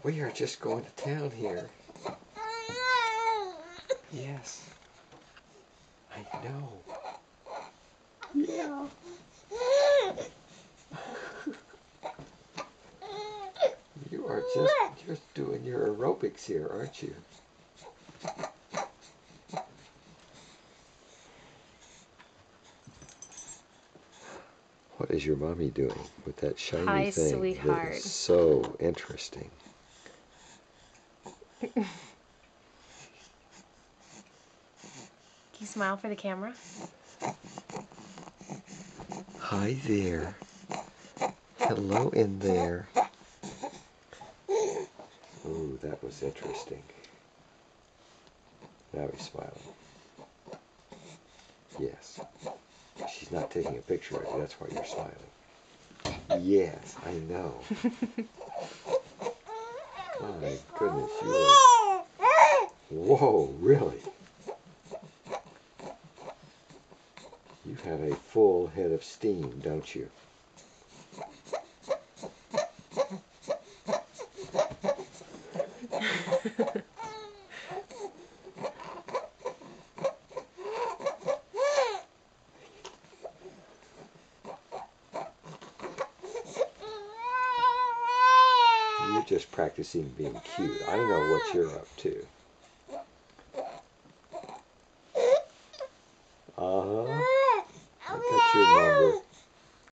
We are just going to town here. Yes. I know. Yeah. You are just doing your aerobics here, aren't you? What is your mommy doing with that shiny Hi, thing? sweetheart. That is so interesting. Can you smile for the camera? Hi there. Hello in there. Ooh, that was interesting. Now he's smiling. Yes. She's not taking a picture of you. That's why you're smiling. Yes, I know. My goodness, you are... Whoa, really? You have a full head of steam, don't you? You're just practicing being cute. I don't know what you're up to.